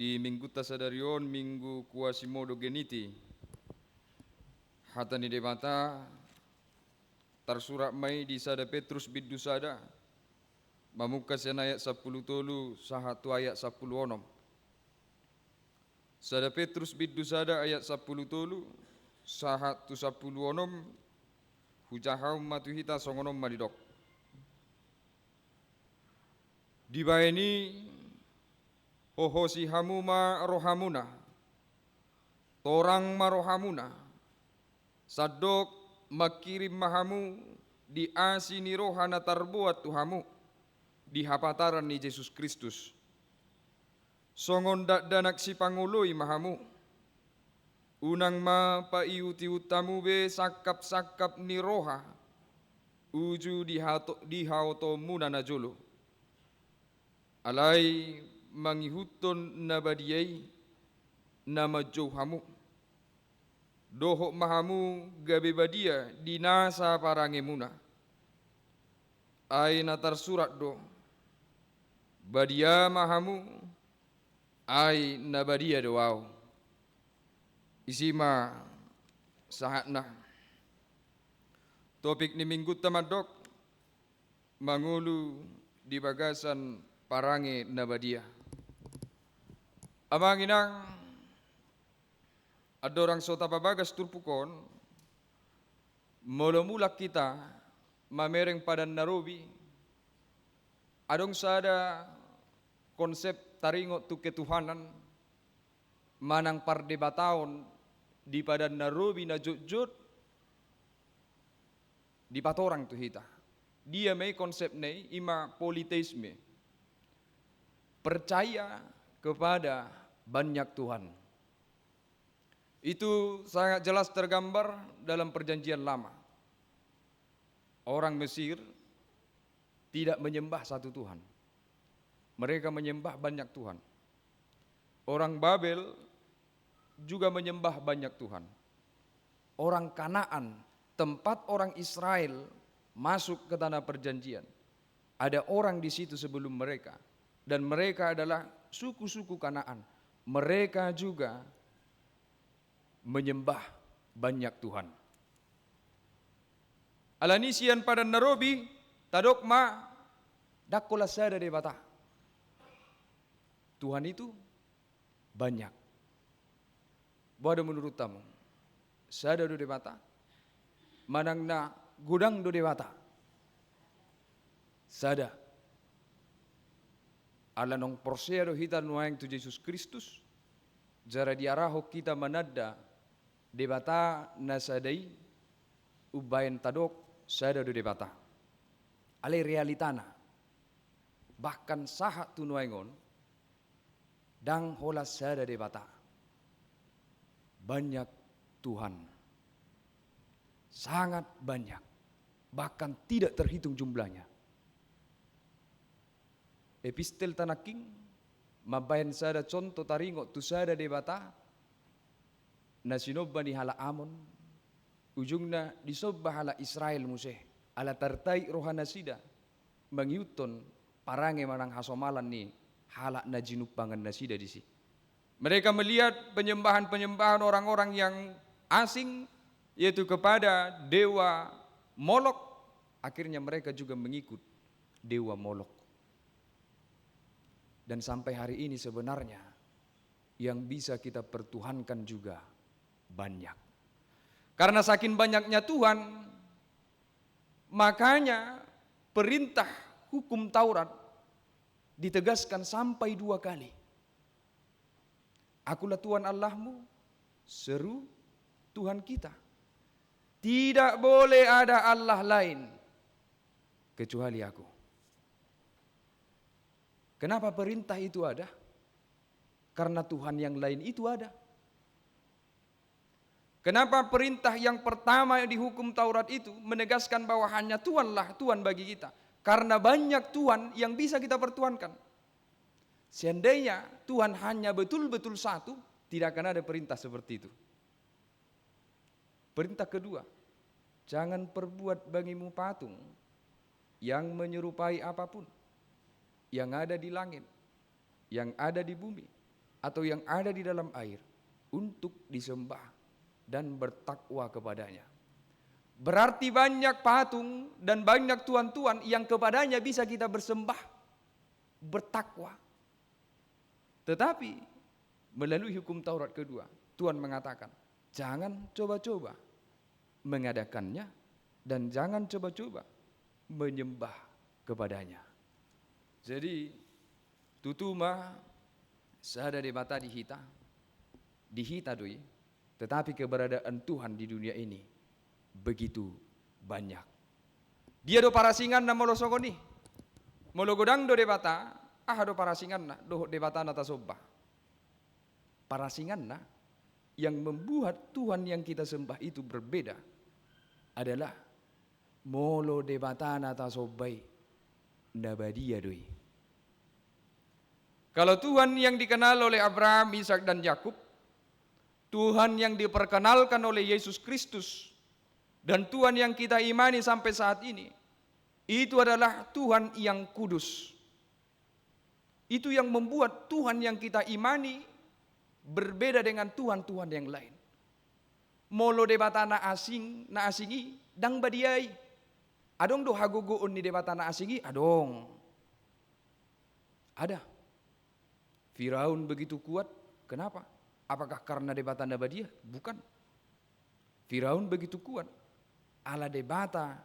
di minggu tasadarion minggu kuasimodo geniti hatani debata tersurat mai di sada Petrus biddu sada mamukas ayat 10 tolu sahatu ayat 10 onom. Sada Petrus biddu sada ayat 10 tolu sahatu 10 onom hujahau matuhita songonom madidok. Dibaini hohosi hamuma rohamuna torang marohamuna sadok makirim mahamu di asini rohana tarbuat tuhamu di hapataran ni Yesus Kristus songon danak si pangului mahamu unang ma paiuti utamu be sakap ni roha uju di haoto muna najolo alai mangihuton nabadiyai nama johamu dohok mahamu gabe badia dinasa parangemuna ai natar surat do badia mahamu ai nabadia doau isima sahatna topik ni minggu tamadok mangulu di bagasan parange nabadia amanginang ada orang sota pabagas turpukon mulak kita mamereng pada narobi adong sada konsep taringo tu ketuhanan manang pardebataon di pada narobi na jut di patorang tu hita dia may konsep nei ima politeisme percaya kepada banyak Tuhan. Itu sangat jelas tergambar dalam perjanjian lama. Orang Mesir tidak menyembah satu Tuhan. Mereka menyembah banyak Tuhan. Orang Babel juga menyembah banyak Tuhan. Orang Kanaan, tempat orang Israel masuk ke tanah perjanjian. Ada orang di situ sebelum mereka. Dan mereka adalah suku-suku Kanaan. Mereka juga menyembah banyak Tuhan. Alanisian pada narobi tadokma dakola sada debata. Tuhan itu banyak. Bodo menurut tamu. Sada do debata. Manang na gudang do debata. Sada. Ala nong porsero hita nuaing tu Yesus Kristus jara diaraho kita manada debata nasadai ubayan tadok sada do debata ale realitana bahkan sahat tu nuaingon dang hola sada debata banyak Tuhan sangat banyak bahkan tidak terhitung jumlahnya. Epistel tanaking mabayan sada contoh taringo tu sada debata na sinobba ni hala Amon ujungna disobba hala Israel museh ala tartai rohana sida mangiuton parange manang hasomalan ni hala na jinupangan nasida disi. Mereka melihat penyembahan orang-orang yang asing yaitu kepada dewa Molok, akhirnya mereka juga mengikut dewa Molok. Dan sampai hari ini sebenarnya yang bisa kita pertuhankan juga banyak. Karena saking banyaknya Tuhan, makanya perintah hukum Taurat ditegaskan sampai 2 kali. Akulah Tuhan Allahmu, seru Tuhan kita. Tidak boleh ada Allah lain kecuali aku. Kenapa perintah itu ada? Karena Tuhan yang lain itu ada. Kenapa perintah yang pertama yang dihukum Taurat itu menegaskan bahwa hanya Tuhanlah Tuhan bagi kita? Karena banyak Tuhan yang bisa kita pertuhankan. Seandainya Tuhan hanya betul-betul satu, tidak akan ada perintah seperti itu. Perintah kedua, jangan perbuat bagimu patung yang menyerupai apapun yang ada di langit, yang ada di bumi, atau yang ada di dalam air untuk disembah dan bertakwa kepadanya. Berarti banyak patung dan banyak tuan-tuan yang kepadanya bisa kita bersembah, bertakwa. Tetapi melalui hukum Taurat kedua, Tuhan mengatakan, jangan coba-coba mengadakannya dan jangan coba-coba menyembah kepadanya. Jadi tutuma sada debata dihita doi, tetapi keberadaan Tuhan di dunia ini begitu banyak. Dia do parasingan na molo songoni, molo godang do debata, do parasingan na do debata na tasobah. Parasingan na yang membuat Tuhan yang kita sembah itu berbeda adalah molo debata na tasobay nabadia doi. Kalau Tuhan yang dikenal oleh Abraham, Ishak dan Yakub, Tuhan yang diperkenalkan oleh Yesus Kristus, dan Tuhan yang kita imani sampai saat ini, itu adalah Tuhan yang kudus. Itu yang membuat Tuhan yang kita imani berbeda dengan Tuhan-Tuhan yang lain. Molo debata na asingi, dang badiai. Adong do hagogoon ni debata na asingi, adong. Ada. Firaun begitu kuat, kenapa? Apakah karena debata Nabadia? Bukan. Firaun begitu kuat, ala debata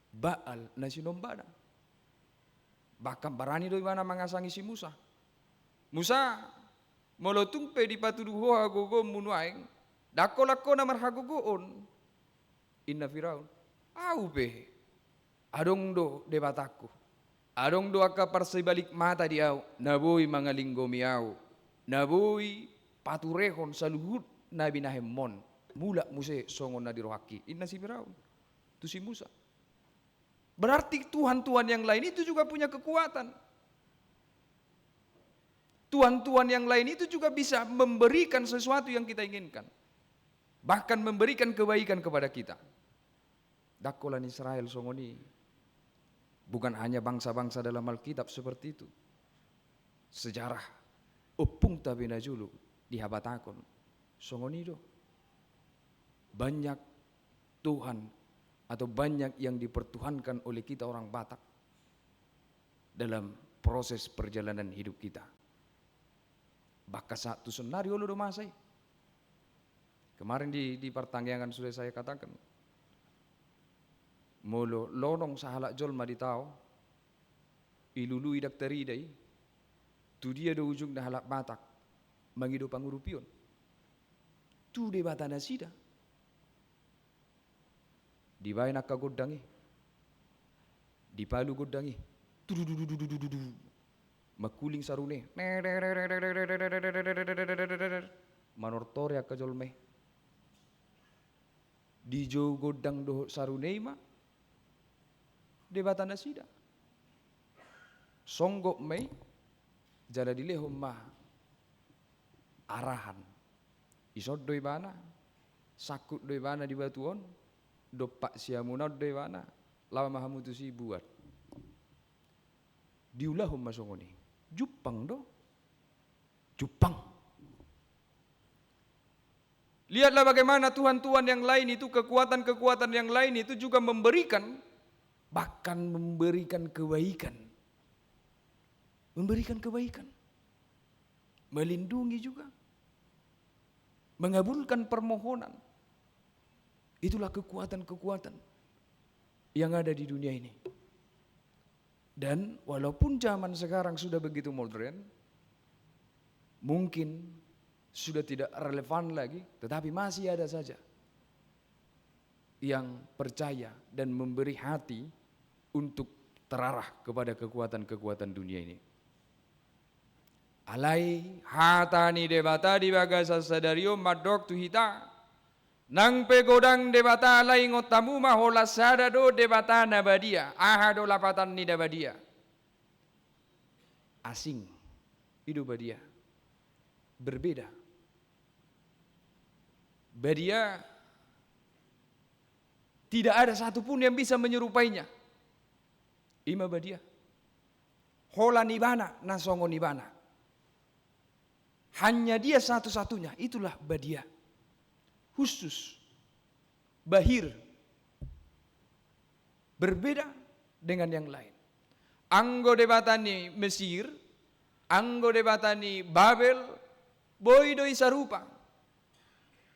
Baal na sinombada. Bahkan barani doi mana mangasangi si Musa. Musa molotungpe di patuduho hagogo munuaing, dako-lako na marhagogoon. Inna Firaun, be, adong do debataku. Adong do aka parsibalik mata diau, naboy mga linggo miau, naboy paturehon sa luhut na binahemon, mula muse songon na dirohaki. Inna si Firaun, itu si Musa. Berarti Tuhan-Tuhan yang lain itu juga punya kekuatan. Tuhan-Tuhan yang lain itu juga bisa memberikan sesuatu yang kita inginkan. Bahkan memberikan kebaikan kepada kita. Dakolan Israel songoni. Bukan hanya bangsa-bangsa dalam Alkitab seperti itu. Sejarah opung tabi najulu dihabatakon. Songonido. Banyak Tuhan atau banyak yang dipertuhankan oleh kita orang Batak dalam proses perjalanan hidup kita. Bahkan satu senario lo masai. Kemarin di pertanggungan sudah saya katakan. Molo lonong sahalak jolma di tao, ilului daktari day, tu dia do ujung na halak Batak, mangido pangurupion. Tu de bata na sida. Di bay nakagodangi, di palu godangi, makuling sarune, manortore akka jolme. Di jo godang do sarune ma, debata nasida. Songgok may jala dilehom ma arahan. Isod doy bana, sakut doy bana di batuon, dopak siamunod doy bana, lawa mahamutu si buat. Diulahom masongoni. Jupang do. Jupang. Lihatlah bagaimana Tuhan-Tuhan yang lain itu, kekuatan-kekuatan yang lain itu juga memberikan, bahkan memberikan kebaikan. Memberikan kebaikan. Melindungi juga. Mengabulkan permohonan. Itulah kekuatan-kekuatan yang ada di dunia ini. Dan walaupun zaman sekarang sudah begitu modern, mungkin sudah tidak relevan lagi, tetapi masih ada saja yang percaya dan memberi hati untuk terarah kepada kekuatan-kekuatan dunia ini. Alai hatani debata di bagasa sadario madok tu hita nang pegodang debata alai ngotamu mahola sadado debata nabadia ahado lapatan ni nabadia asing hidup badia berbeda. Badia tidak ada satupun yang bisa menyerupainya. Ima badia. Hola nibana nasongo nibana. Hanya dia satu-satunya, itulah Badia. Khusus, bahir, berbeda dengan yang lain. Anggo debatani Mesir, anggo debatani Babel, boidoi sarupa.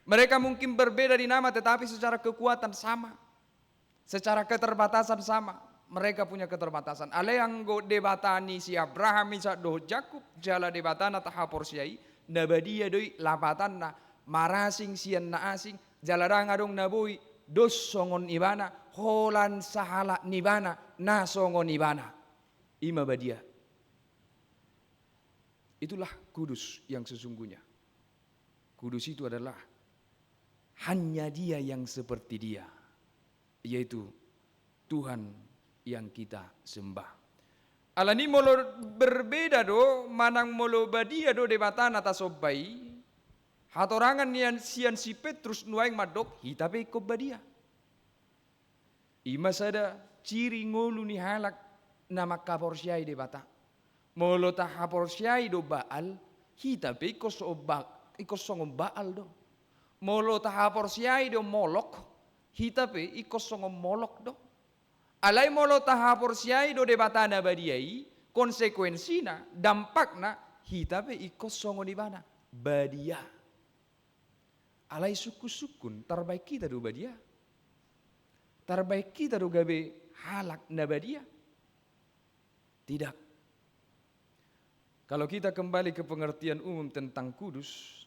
Mereka mungkin berbeda di nama tetapi secara kekuatan sama. Secara keterbatasan sama. Mereka punya keterbatasan. Ale anggo debatani si Abraham isa do Jakub jala debatana tahapor siai nabadia doi lapatanna marasing sian na asing jalarang adong naboi dos songon ibana holan sahala nibana na songon ibana ima badia. Itulah kudus yang sesungguhnya. Kudus itu adalah hanya dia yang seperti dia, yaitu Tuhan yang kita sembah. Alani molo berbeda do manang molo badia do debatan atas sobai hatorangan nian sian si Petrus nuaing madok hitape ko badia. Ima sada ciri ngolu ni halak nama kaporsiai debata. Molo tahaporsiai do baal hitape ko songo baal do. Molo tahaporsiai do molok hitape iko songo molok do. Alai molo tahapor siai do debatana badiai konsekuensina dampakna hitape iko songo di mana badia. Alai suku-sukun terbaik kita do badia. Terbaik kita do gabe halak na badia. Tidak. Kalau kita kembali ke pengertian umum tentang kudus,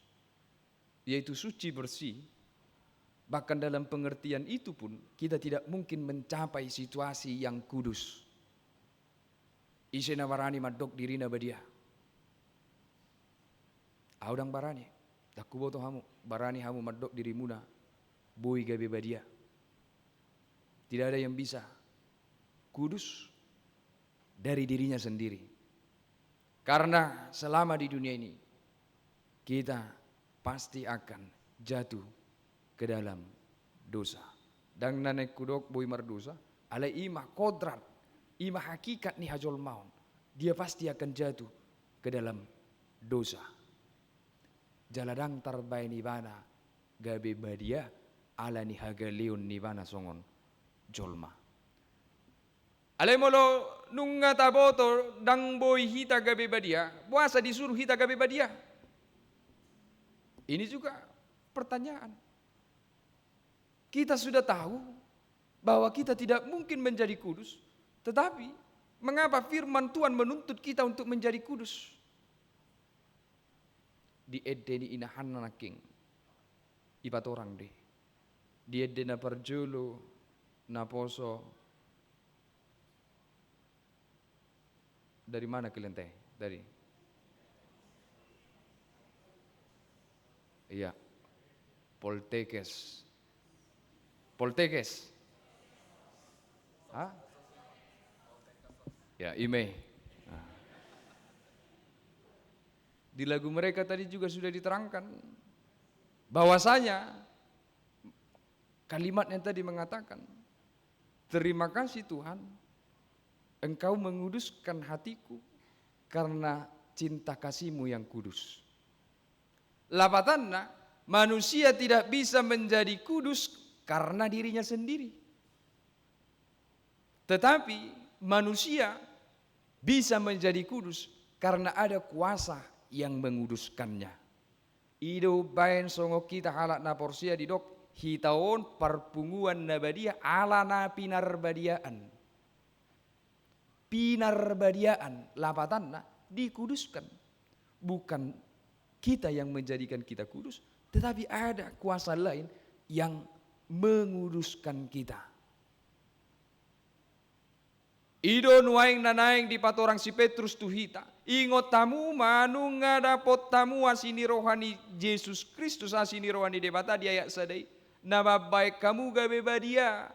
yaitu suci bersih, bahkan dalam pengertian itu pun kita tidak mungkin mencapai situasi yang kudus. Isena barani madok dirina badia. Audang barani, daku boto hamu barani hamu madok dirimuna, boy gabe badia. Tidak ada yang bisa kudus dari dirinya sendiri. Karena selama di dunia ini kita pasti akan jatuh ke dalam dosa. Dan nanek kudok boy mardosa, ala ima kodrat, ima hakikat ni hajol maun. Dia pasti akan jatuh ke dalam dosa. Jaladang tarbay nibana gabe badia ala ni hagaliun nibana songon jolma. Ale molo nunga taboto dang boy hita gabe badia, puasa disuruh hita gabe badia. Ini juga pertanyaan. Kita sudah tahu bahwa kita tidak mungkin menjadi kudus, tetapi mengapa firman Tuhan menuntut kita untuk menjadi kudus? Di edeni inahan naking ipat orang deh. Di edena perjulu naposo. Dari mana kalian teh? Dari? Iya. Poltekes. Poltekes. Hah? Ya, ime. Nah. Di lagu mereka tadi juga sudah diterangkan bahwasanya kalimat yang tadi mengatakan, terima kasih Tuhan, Engkau menguduskan hatiku karena cinta kasih-Mu yang kudus. Lapatanna, manusia tidak bisa menjadi kudus karena dirinya sendiri. Tetapi manusia bisa menjadi kudus karena ada kuasa yang menguduskannya. Ido bain songo kita halak na porsia didok hitaon perpunguan nabadia ala na pinarbadiaan. Pinarbadiaan lapatanna dikuduskan. Bukan kita yang menjadikan kita kudus, tetapi ada kuasa lain yang menguduskan kita. Ido nuaing nanaing di patorang si Petrus tuhita. Ingot tamu manu ngadapot tamu asini rohani Yesus Kristus asini rohani debata dia ayak sadai. Nama baik kamu gabe badia.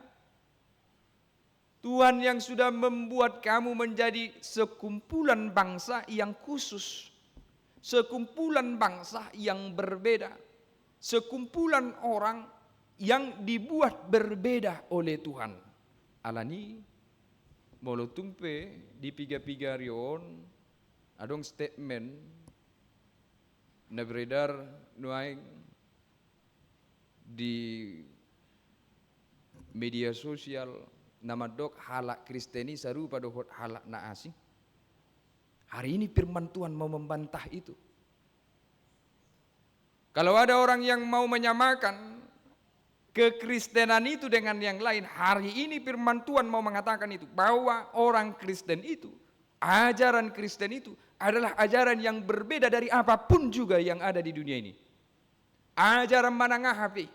Tuhan yang sudah membuat kamu menjadi sekumpulan bangsa yang khusus. Sekumpulan bangsa yang berbeda. Sekumpulan orang yang dibuat berbeda oleh Tuhan. Alani molo tumpe di piga-piga rion adong statement na beredar nuaing di media sosial nama dok halak Kristeni sarupa dohot halak na asing. Hari ini firman Tuhan mau membantah itu. Kalau ada orang yang mau menyamakan kekristenan itu dengan yang lain, hari ini firman Tuhan mau mengatakan itu, bahwa orang Kristen itu, ajaran Kristen itu adalah ajaran yang berbeda dari apapun juga yang ada di dunia ini. Ajaran manangah HP,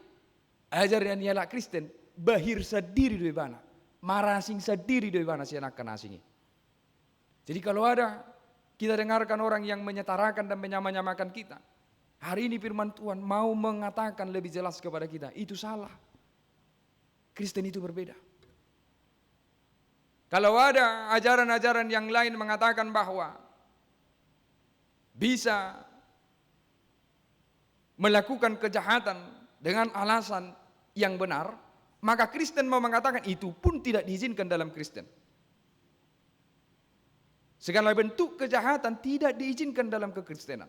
ajaran ialah Kristen, bahir sendiri dari mana, marasing sendiri dari mana si anak asing. Jadi kalau ada kita dengarkan orang yang menyetarakan dan menyamakan kita, hari ini firman Tuhan mau mengatakan lebih jelas kepada kita, itu salah. Kristen itu berbeda. Kalau ada ajaran-ajaran yang lain mengatakan bahwa bisa melakukan kejahatan dengan alasan yang benar, maka Kristen mau mengatakan itu pun tidak diizinkan dalam Kristen. Segala bentuk kejahatan tidak diizinkan dalam kekristenan.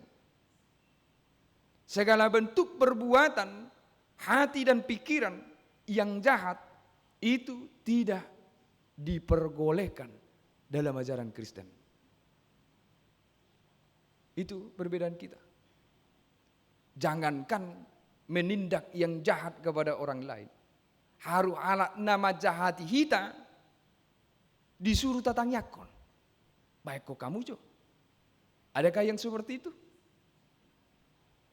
Segala bentuk perbuatan hati dan pikiran yang jahat itu tidak diperbolehkan dalam ajaran Kristen. Itu perbedaan kita. Jangankan menindak yang jahat kepada orang lain, haru ala nama jahat kita disuruh tatang yakon. Baik kok kamu jo. Adakah yang seperti itu?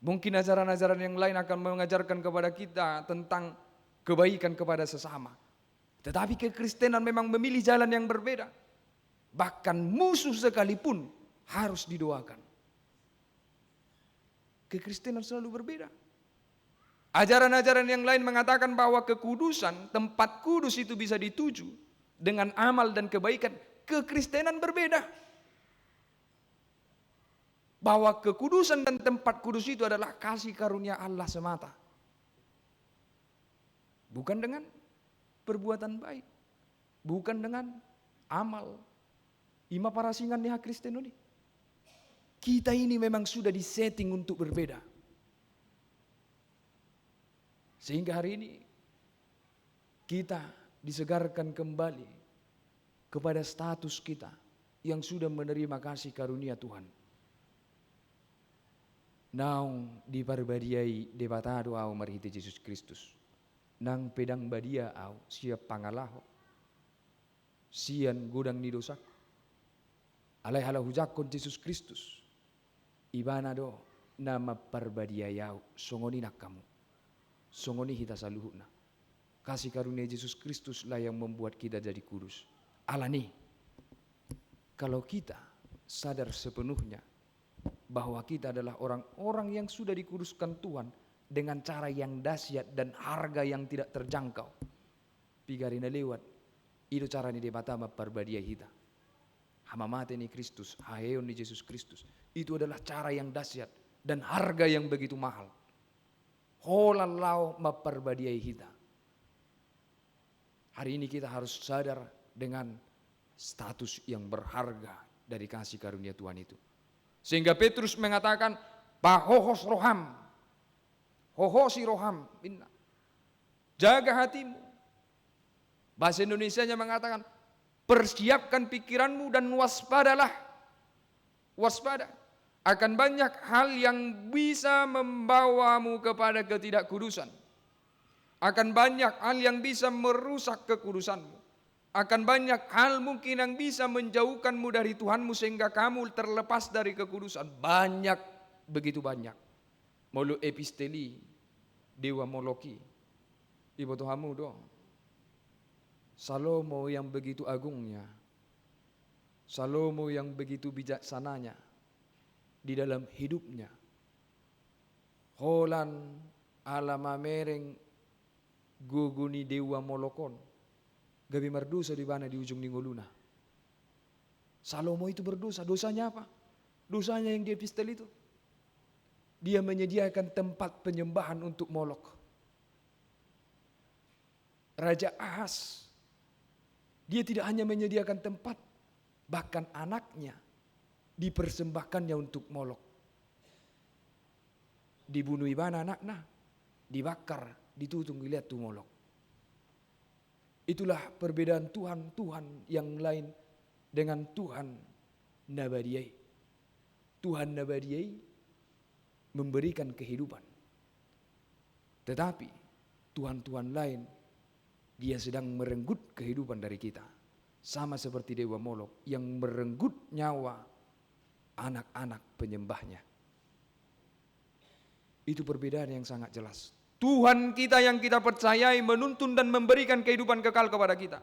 Mungkin ajaran-ajaran yang lain akan mengajarkan kepada kita tentang kebaikan kepada sesama. Tetapi kekristenan memang memilih jalan yang berbeda. Bahkan musuh sekalipun harus didoakan. Kekristenan selalu berbeda. Ajaran-ajaran yang lain mengatakan bahwa kekudusan, tempat kudus itu bisa dituju dengan amal dan kebaikan. Kekristenan berbeda. Bahwa kekudusan dan tempat kudus itu adalah kasih karunia Allah semata. Bukan dengan perbuatan baik. Bukan dengan amal. Ima parasingan nih Kristen ini. Kita ini memang sudah disetting untuk berbeda. Sehingga hari ini kita disegarkan kembali kepada status kita yang sudah menerima kasih karunia Tuhan. Naung diparbadiai debatado au marhiti Yesus Kristus. Nang pedang badia au siap pangalaho. Sian gudang ni dosak. Alai halau hujakon Yesus Kristus. Ibana do nama parbadiayau songoni nak kamu. Songoni hita saluhuna. Kasih karunia Yesus Kristus lah yang membuat kita jadi kudus. Alani. Kalau kita sadar sepenuhnya bahwa kita adalah orang-orang yang sudah dikuduskan Tuhan dengan cara yang dahsyat dan harga yang tidak terjangkau. Pigarina lewat, itu cara ni debatama perbadia kita. Hama mate ni Kristus, haeon ni Yesus Kristus. Itu adalah cara yang dahsyat dan harga yang begitu mahal. Holalau maperbadiai kita. Hari ini kita harus sadar dengan status yang berharga dari kasih karunia Tuhan itu. Sehingga Petrus mengatakan, Pahohos roham, hohosi roham, inna. Jaga hatimu. Bahasa Indonesianya mengatakan, persiapkan pikiranmu dan waspadalah. Waspada. Akan banyak hal yang bisa membawamu kepada ketidakkudusan. Akan banyak hal yang bisa merusak kekudusanmu. Akan banyak hal mungkin yang bisa menjauhkanmu dari Tuhanmu sehingga kamu terlepas dari kekudusan. Banyak, begitu banyak. Molo episteli, dewa moloki. Ibu Tuhanmu dong. Salomo yang begitu agungnya. Salomo yang begitu bijaksananya di dalam hidupnya. Holan alama mereng guguni dewa molokon. Gabi merdosa di mana di ujung ninggoluna. Salomo itu berdosa. Dosanya apa? Dosanya yang di epistel itu. Dia menyediakan tempat penyembahan untuk Molok. Raja Ahas. Dia tidak hanya menyediakan tempat. Bahkan anaknya dipersembahkannya untuk Molok. dibunuh ibana anaknya, dibakar, ditutung, lihat tuh Molok. Itulah perbedaan Tuhan yang lain dengan Tuhan Nabadiyai. Tuhan Nabadiyai memberikan kehidupan. Tetapi Tuhan lain, dia sedang merenggut kehidupan dari kita. Sama seperti Dewa Molok yang merenggut nyawa anak-anak penyembahnya. Itu perbedaan yang sangat jelas. Tuhan kita yang kita percayai menuntun dan memberikan kehidupan kekal kepada kita.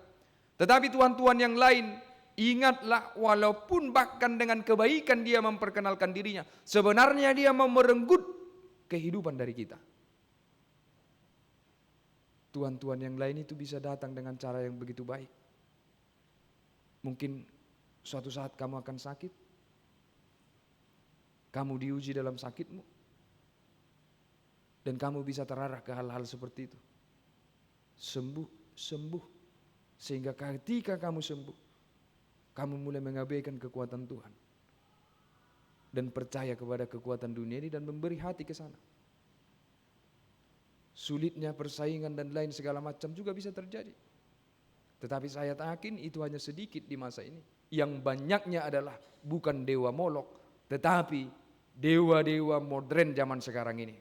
Tetapi Tuhan-Tuhan yang lain, ingatlah walaupun bahkan dengan kebaikan dia memperkenalkan dirinya, sebenarnya dia mau merenggut kehidupan dari kita. Tuhan-Tuhan yang lain itu bisa datang dengan cara yang begitu baik. Mungkin suatu saat kamu akan sakit, kamu diuji dalam sakitmu, dan kamu bisa terarah ke hal-hal seperti itu. Sembuh, sehingga ketika kamu sembuh, kamu mulai mengabaikan kekuatan Tuhan dan percaya kepada kekuatan dunia ini dan memberi hati ke sana. Sulitnya persaingan dan lain segala macam juga bisa terjadi. Tetapi saya yakin itu hanya sedikit di masa ini. Yang banyaknya adalah bukan dewa Molok, tetapi dewa-dewa modern zaman sekarang ini.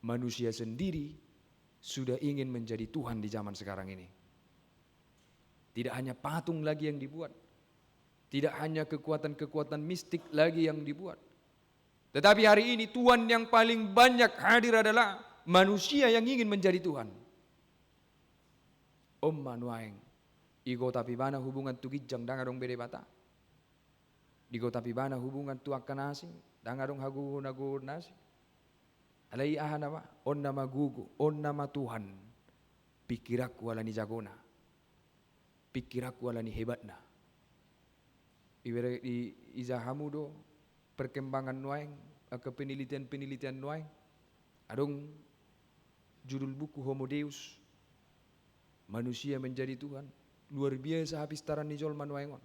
Manusia sendiri sudah ingin menjadi Tuhan di zaman sekarang ini. Tidak hanya patung lagi yang dibuat, tidak hanya kekuatan-kekuatan mistik lagi yang dibuat. Tetapi hari ini Tuhan yang paling banyak hadir adalah manusia yang ingin menjadi Tuhan. Om manuaeng, igo tapi bana hubungan tu gijang dangadong bede bata. Digo tapi bana hubungan tu akan asing, dangadong hagu nagur nasi. Alai aha nama, on nama gugu, on nama Tuhan. Pikiraku alani jagona, pikiraku alani hebatna. Ibere di izahamu do perkembangan nuaeng, ke penelitian nuaeng. Adong judul buku Homo Deus. Manusia menjadi Tuhan. Luar biasa habis taran nijol manuaengon.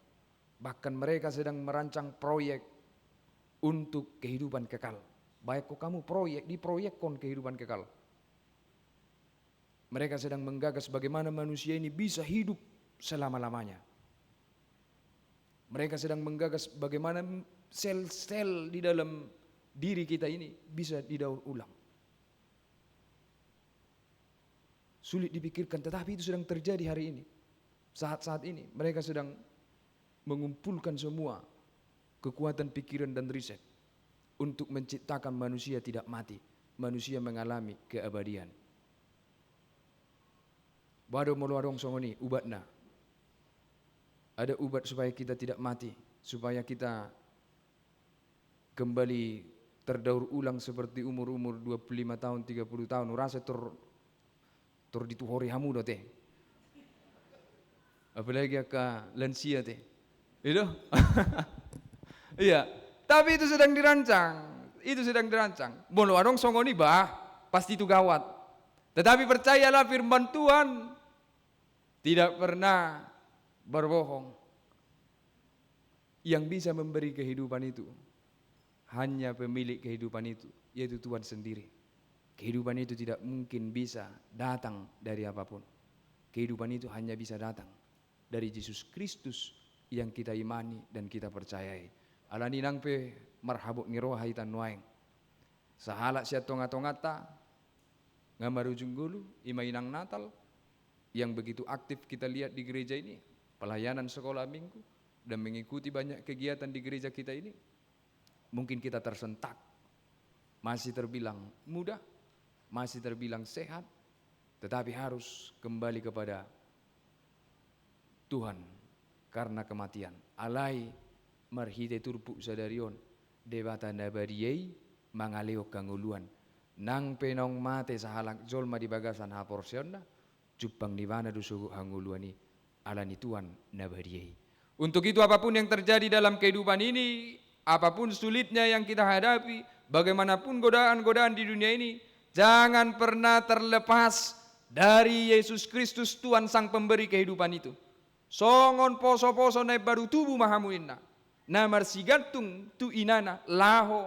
Bahkan mereka sedang merancang proyek untuk kehidupan kekal. Baik kok kamu diproyekkon kehidupan kekal. Mereka sedang menggagas bagaimana manusia ini bisa hidup selama-lamanya. Mereka sedang menggagas bagaimana sel-sel di dalam diri kita ini bisa didaur ulang. Sulit dipikirkan, tetapi itu sedang terjadi hari ini. Saat-saat ini mereka sedang mengumpulkan semua kekuatan pikiran dan riset untuk menciptakan manusia tidak mati, manusia mengalami keabadian. Bado moluarong songoni ubatna. Ada ubat supaya kita tidak mati, supaya kita kembali terdaur ulang seperti umur-umur 25 tahun, 30 tahun. Rasa tur dituhori hamu do teh. Apalagi ka lansia teh. Itu? Iya, tapi itu sedang dirancang. Itu sedang dirancang. Bolo adong songoni bah, pasti itu gawat. Tetapi percayalah firman Tuhan tidak pernah berbohong. Yang bisa memberi kehidupan itu hanya pemilik kehidupan itu, yaitu Tuhan sendiri. Kehidupan itu tidak mungkin bisa datang dari apapun. Kehidupan itu hanya bisa datang dari Yesus Kristus yang kita imani dan kita percayai. Alani nangpe marhabuk ngiroha hitan nuaeng. Sahala siya tonga-tongata ngamarujung gulu imainang Natal yang begitu aktif kita lihat di gereja ini. Pelayanan sekolah minggu dan mengikuti banyak kegiatan di gereja kita ini. Mungkin kita tersentak. Masih terbilang muda, masih terbilang sehat, tetapi harus kembali kepada Tuhan karena kematian. Alai marhite turpu sadarion debata nabadiyai mangaleo kanguluan. Nang penong mate sahalak jolma di bagasan haporsionna jupang nivana dusugu hanguluani alani Tuhan nabadiyai. Untuk itu apapun yang terjadi dalam kehidupan ini, apapun sulitnya yang kita hadapi, bagaimanapun godaan-godaan di dunia ini, jangan pernah terlepas dari Yesus Kristus Tuhan sang pemberi kehidupan itu. Songon poso-poso naik baru tubuh mahamuinna. Namar sigantung tu inana laho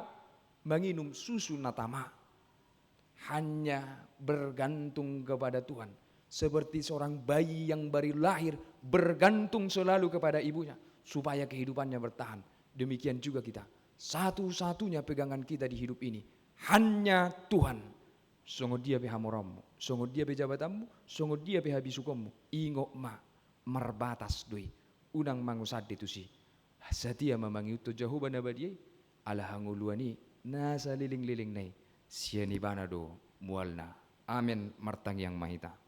menginum susu natama. Hanya bergantung kepada Tuhan. Seperti seorang bayi yang baru lahir bergantung selalu kepada ibunya supaya kehidupannya bertahan. Demikian juga kita. Satu-satunya pegangan kita di hidup ini hanya Tuhan. Songo dia pe hamorammu, songo dia pe jabatanmu, songo dia pe habisukommu. Ingo ma marbatas doi. Unang mangusad itu sih. Setia memangiuto Jehovah nabadiai. Ala hanguluani nasa liling-liling nai. Siani banado mualna. Amin martang yang mahita.